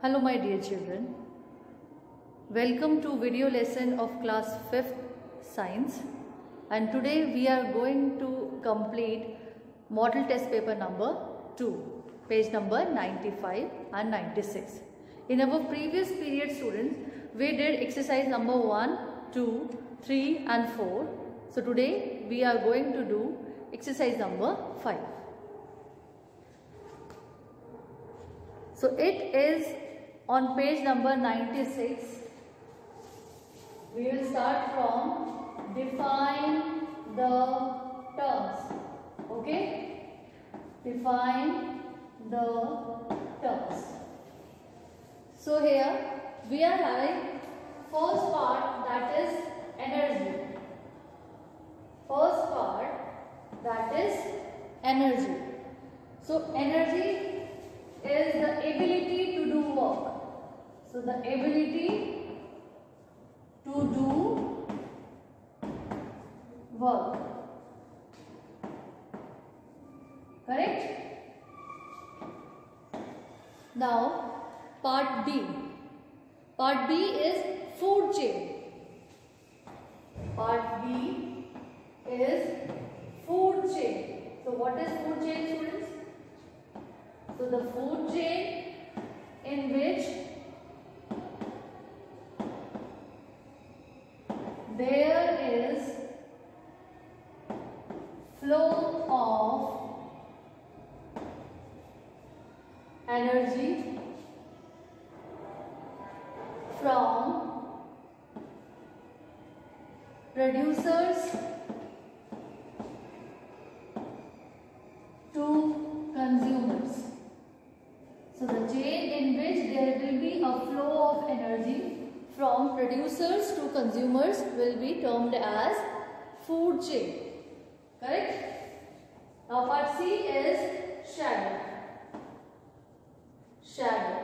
Hello my dear children, welcome to video lesson of class 5th science, and today we are going to complete model test paper number 2, page number 95 and 96. In our previous period students, we did exercise number 1, 2, 3 and 4. So today we are going to do exercise number 5. So it is on page number 96. We will start from define the terms. Okay? Define the terms. So here we are having first part, that is energy. First part, that is energy. So energy is the ability to do work. So the ability to do work. Correct? Now part B. Part B is food chain. Part B is food chain. So what is food chain, students? So the food chain in which there is flow of energy from producers to consumers. So the chain in which there will be a flow of energy from producers to consumers will be termed as food chain. Correct? Now part C is shadow. Shadow.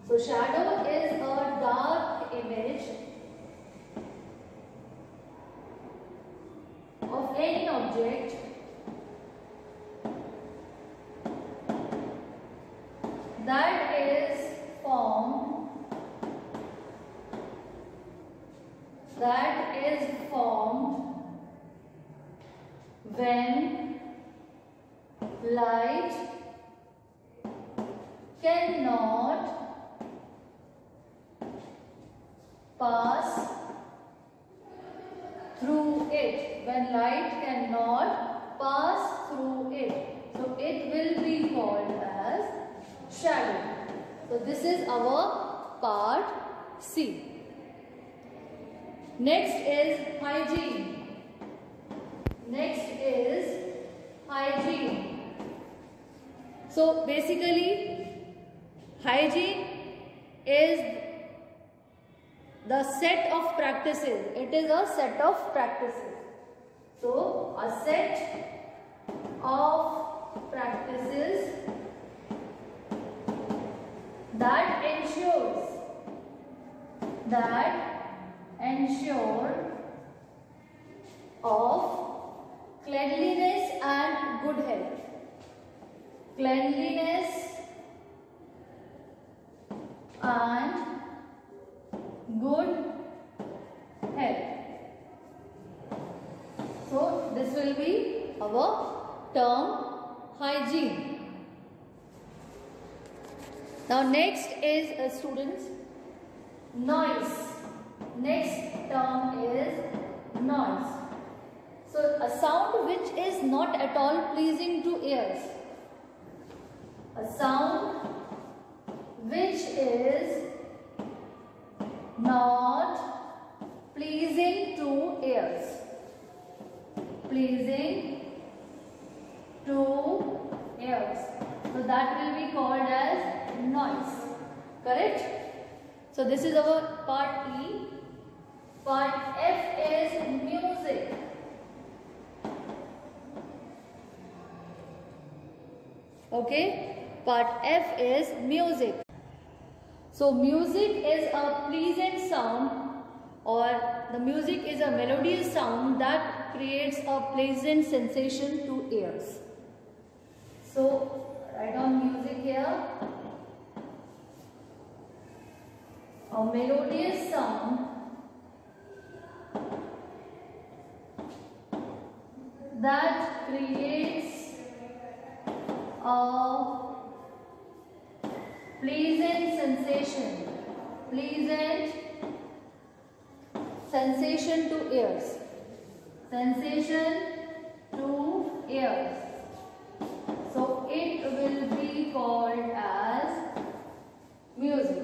So shadow is a dark image of any object that is formed when light cannot pass through it. When light cannot pass through it. So it will be called as shadow. So this is our part C. Next is hygiene. Next is hygiene. So basically hygiene is the set of practices. It is a set of practices. So a set of practices that ensure of cleanliness and good health. Cleanliness and good health. So this will be our term hygiene. Now next is students, noise. Next term is noise. So a sound which is not at all pleasing to ears. A sound which is not pleasing to ears. Pleasing to ears. So that will be called as noise. Correct? So this is our part E. Part F is music. Okay? Part F is music. So music is a pleasant sound, or the music is a melodious sound that creates a pleasant sensation to ears. So write down music here. here a melodious sound that creates a pleasant sensation to ears. So it will be called as music.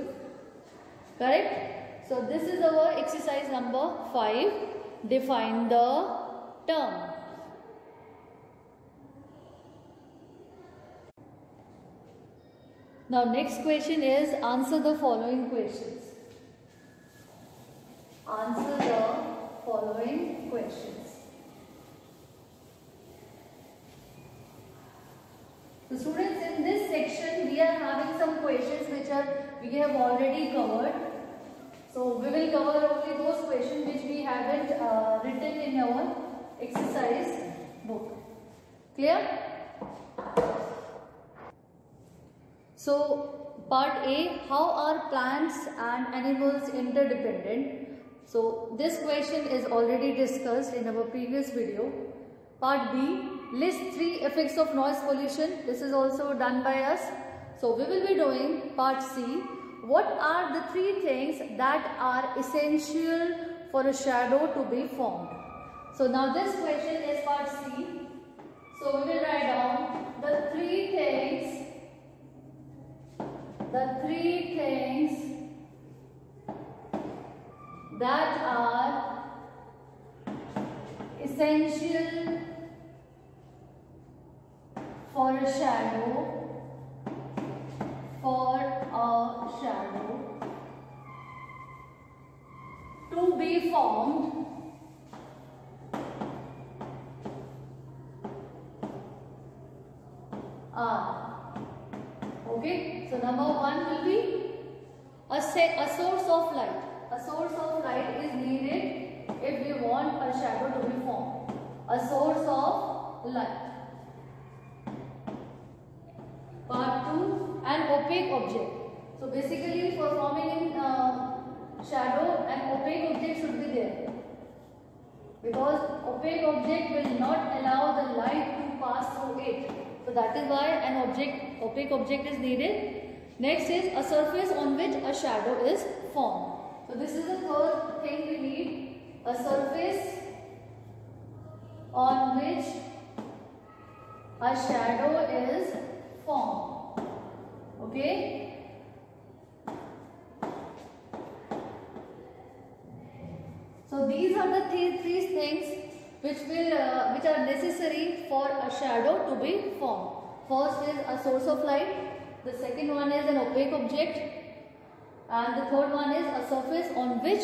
Correct? So this is our exercise number 5. Define the term. Now next question is answer the following questions. Answer the following questions. So students, in this section we are having some questions which we have already covered. So we will cover only those questions which we haven't written in our exercise book. Clear? So part A, how are plants and animals interdependent? So this question is already discussed in our previous video. Part B, list 3 effects of noise pollution. This is also done by us. So we will be doing part C. What are the 3 things that are essential for a shadow to be formed? So now this question is part C. So we will write down the 3 things that are essential for a shadow to be formed are. Okay, so number 1 will be a source of light. A source of light is needed if we want a shadow to be formed. A source of light. Part 2, an opaque object. So basically for forming in shadow, an opaque object should be there. Because opaque object will not allow the light to pass through it. So that is why an opaque object is needed. Next is a surface on which a shadow is formed. So this is the third thing we need. A surface on which a shadow is formed. Okay. So these are the three things which are necessary for a shadow to be formed. First is a source of light. The second one is an opaque object. And the third one is a surface on which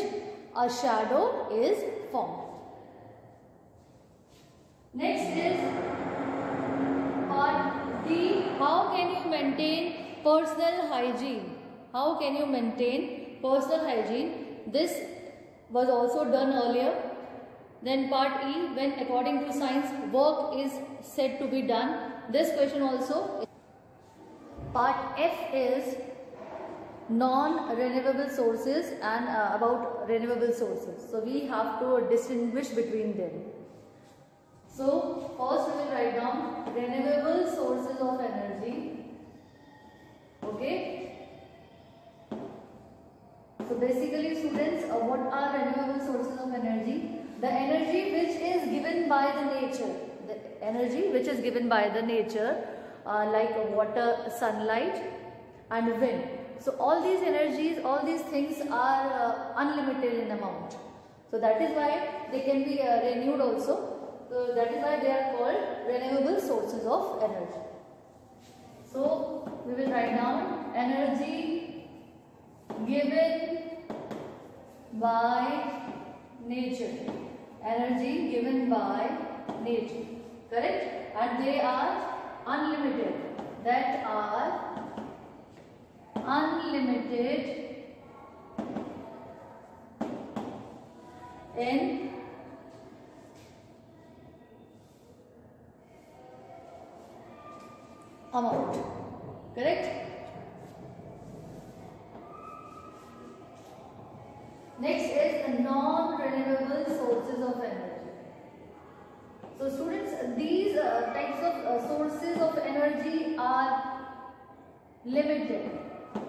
a shadow is formed. Next is part D. How can you maintain personal hygiene? How can you maintain personal hygiene? This was also done earlier. Then part E, when according to science work is said to be done. This question also. Part F is non-renewable sources and about renewable sources. So we have to distinguish between them. So first we will write down renewable sources of energy. Okay. So basically students, what are renewable sources of energy? The energy which is given by the nature. The energy which is given by the nature like water, sunlight and wind. So all these energies, all these things are unlimited in amount. So that is why they can be renewed also. So that is why they are called renewable sources of energy. So we will write down energy given by nature. Energy given by nature. Correct? And they are unlimited. That are unlimited in amount. Correct? Next is the non-renewable sources of energy. So students, these types of sources of energy are limited,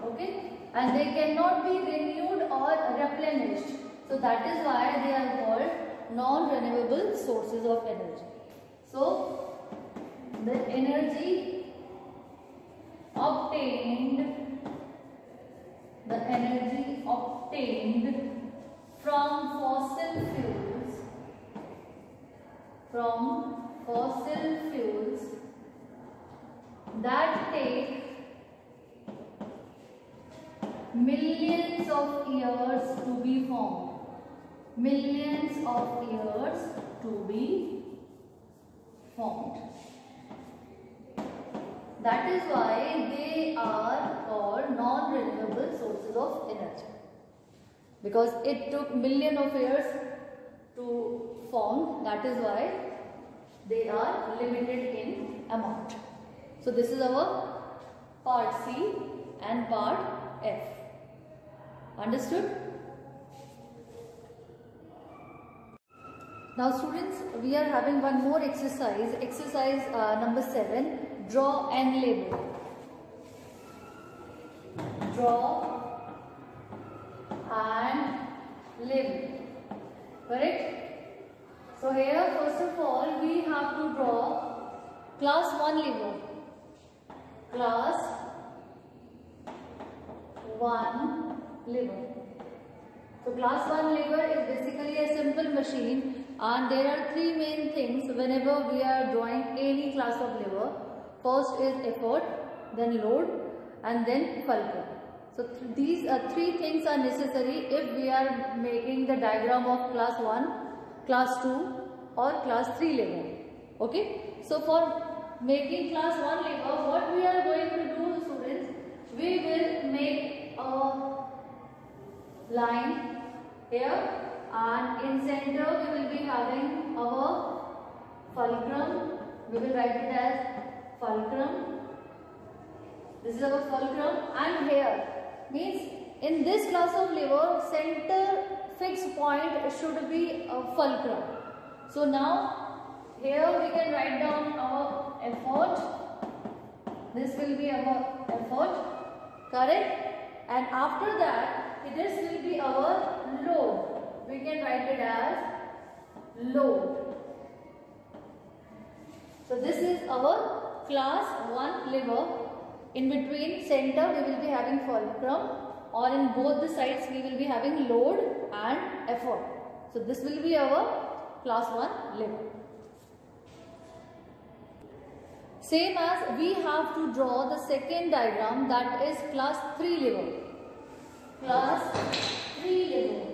okay, and they cannot be renewed or replenished. So that is why they are called non-renewable sources of energy. So the energy obtained from fossil fuels that take millions of years to be formed. Millions of years to be formed. That is why they are called non-renewable sources of energy. Because it took millions of years to form, that is why they are limited in amount. So this is our part C and part F. Understood? Now students, we are having one more exercise. Exercise number 7. Draw and label. Draw and label. Correct? So here first of all we have to draw class 1 lever. Class 1 lever. So class 1 lever is basically a simple machine, and there are three main things whenever we are drawing any class of lever. First is effort, then load, and then fulcrum. So these three things are necessary if we are making the diagram of class 1, class 2 or class 3 lever. Okay. So for making class 1 lever, what we are going to do, students, we will make a line here, and in center we will be having our fulcrum. We will write it as fulcrum. This is our fulcrum, and here means in this class of lever, center fixed point should be a fulcrum. So now here we can write down our effort. This will be our effort, correct? And after that, this will be our load. We can write it as load. So this is our class 1 lever. In between center we will be having fulcrum, or in both the sides we will be having load and effort. So this will be our class 1 lever. Same as we have to draw the second diagram, that is class 3 lever. Class 3 lever.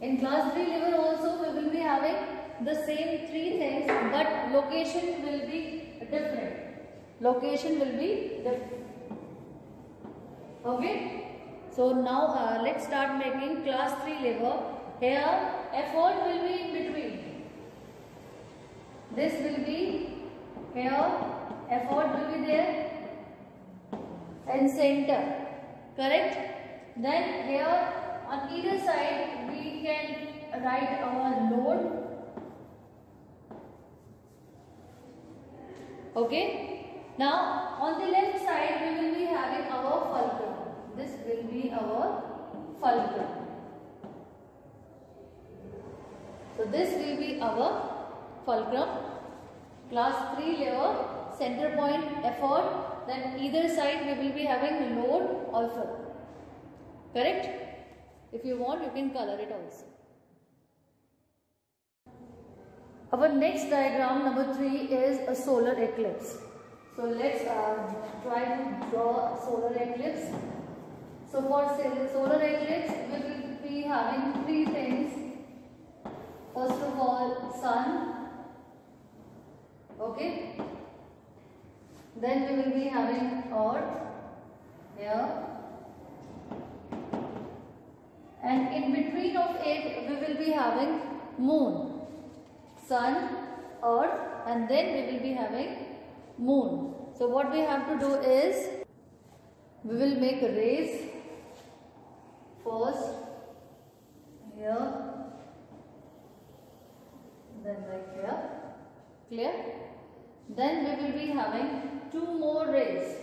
In class 3 lever also we will be having the same three things, but location will be different. Location will be different. Okay. So now let's start making class 3 lever. Here effort will be in between. This will be here, effort will be there, and center, correct? Then here on either side we can write our load. Okay. Now on the left side we will be having our fulcrum. This will be our fulcrum. So this will be our fulcrum. Class 3 lever, center point effort, then either side we will be having load or fulcrum. Correct? If you want, you can color it also. Our next diagram number 3 is a solar eclipse. So let's try to draw solar eclipse. So for solar eclipse we will be having three things. First of all, sun. Okay. Then we will be having earth here. And in between of it we will be having moon. Sun, earth and then we will be having moon. So what we have to do is, we will make rays first here, then like here, clear? Then we will be having 2 more rays,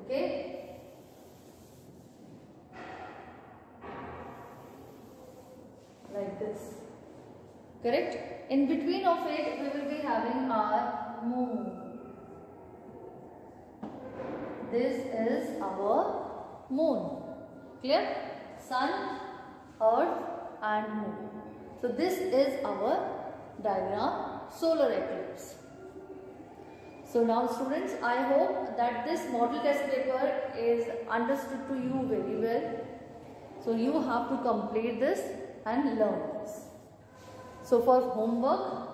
okay? Like this, correct? In between of it, we will be having our moon. This is our moon, clear? Sun, earth and moon. So this is our diagram, solar eclipse. So now students, I hope that this model test paper is understood to you very well. So you have to complete this and learn this. So for homework,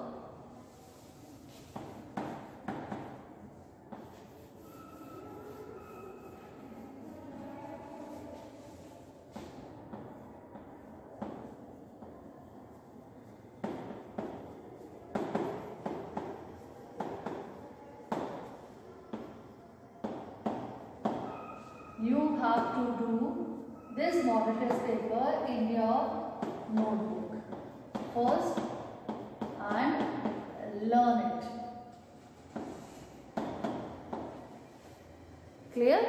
you have to do this model test paper in your notebook first and learn it. Clear?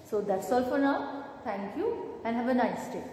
So that's all for now. Thank you and have a nice day.